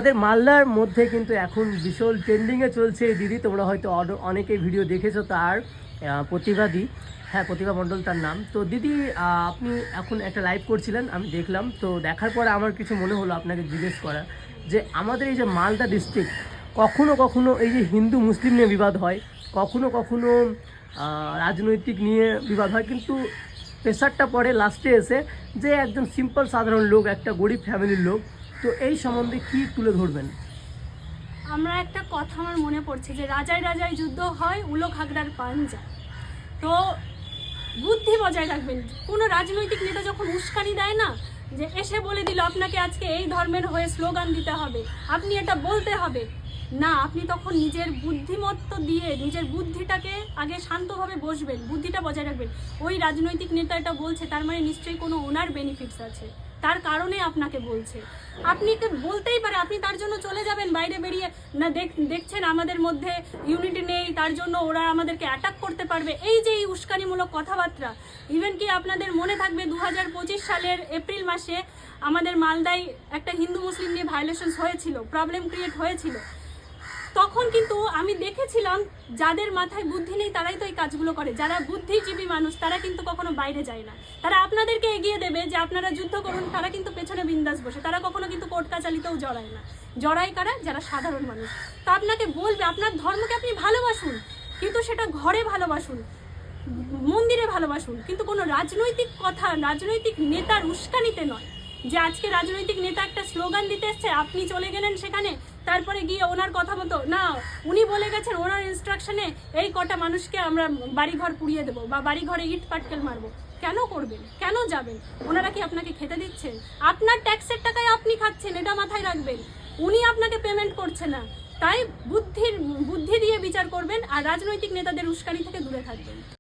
আমাদের মালদার মধ্যে কিন্তু এখন ভীষণ ট্রেন্ডিংয়ে চলছে দিদি, তোমরা হয়তো অনেকেই ভিডিও দেখেছো তার, প্রতিবাদী, হ্যাঁ প্রতিভা মণ্ডল তার নাম। তো দিদি আপনি এখন একটা লাইভ করছিলেন, আমি দেখলাম, তো দেখার পরে আমার কিছু মনে হলো আপনাকে জিজ্ঞেস করা যে আমাদের এই যে মালদা ডিস্ট্রিক্ট কখনো কখনো এই যে হিন্দু মুসলিম নিয়ে বিবাদ হয়, কখনো কখনো রাজনৈতিক নিয়ে বিবাদ হয়, কিন্তু প্রেশারটা পড়ে লাস্টে এসে যে একজন সিম্পল সাধারণ লোক, একটা গরিব ফ্যামিলির লোক। তো এই সম্বন্ধে কি তুলে ধরবেন? আমরা একটা কথা আমার মনে পড়ছে যে রাজায় রাজায় যুদ্ধ হয়, উলো খাগড়ার পাঞ্জা। তো বুদ্ধি বজায় রাখবেন। কোনো রাজনৈতিক নেতা যখন উস্কানি দেয় না, যে এসে বলে দিল আপনাকে আজকে এই ধর্মের হয়ে স্লোগান দিতে হবে, আপনি এটা বলতে হবে না, আপনি তখন নিজের বুদ্ধিমত্ত দিয়ে নিজের বুদ্ধিটাকে আগে শান্তভাবে বসবেন, বুদ্ধিটা বজায় রাখবেন। ওই রাজনৈতিক নেতা এটা বলছে, তার মানে নিশ্চয়ই কোনো ওনার বেনিফিটস আছে, তার কারণে আপনাকে বলছে। আপনি তো বলতেই পারে, আপনি তার জন্য চলে যাবেন বাইরে বেরিয়ে, না দেখছেন আমাদের মধ্যে ইউনিটি নেই, তার জন্য ওরা আমাদেরকে অ্যাটাক করতে পারবে, এই যে এই উস্কানিমূলক কথাবার্তা। ইভেন কি আপনাদের মনে থাকবে 2025 সালের এপ্রিল মাসে আমাদের মালদায় একটা হিন্দু মুসলিম নিয়ে ভায়োলেশনস হয়েছিল, প্রবলেম ক্রিয়েট হয়েছিল। তখন কিন্তু আমি দেখেছিলাম যাদের মাথায় বুদ্ধি নেই তারাই তো এই কাজগুলো করে। যারা বুদ্ধিজীবী মানুষ তারা কিন্তু কখনো বাইরে যায় না, তারা আপনাদেরকে এগিয়ে দেবে যে আপনারা যুদ্ধ করুন, তারা কিন্তু পেছনে বিন্দাস বসে, তারা কখনো কিন্তু কোর্ট কাচালিতেও জড়ায় না। জড়ায় কারা? যারা সাধারণ মানুষ। তো আপনাকে বলবে আপনার ধর্মকে আপনি ভালোবাসুন, কিন্তু সেটা ঘরে ভালোবাসুন, মন্দিরে ভালোবাসুন, কিন্তু কোনো রাজনৈতিক কথা, রাজনৈতিক নেতার উস্কানিতে নয়। যে আজকে রাজনৈতিক নেতা একটা স্লোগান দিতে এসছে, আপনি চলে গেলেন সেখানে, তারপরে গিয়ে ওনার কথা মতো না, উনি বলে গেছেন ওনার ইনস্ট্রাকশনে এই কটা মানুষকে আমরা বাড়িঘর পুড়িয়ে দেবো বা বাড়িঘরে ইট পাটকেল মারবো। কেন করবেন? কেন যাবেন? ওনারা কি আপনাকে খেতে দিচ্ছেন? আপনার ট্যাক্সের টাকায় আপনি খাচ্ছেন, এটা মাথায় রাখবেন। উনি আপনাকে পেমেন্ট করছে না। তাই বুদ্ধি দিয়ে বিচার করবেন আর রাজনৈতিক নেতাদের উস্কানি থেকে দূরে থাকবেন।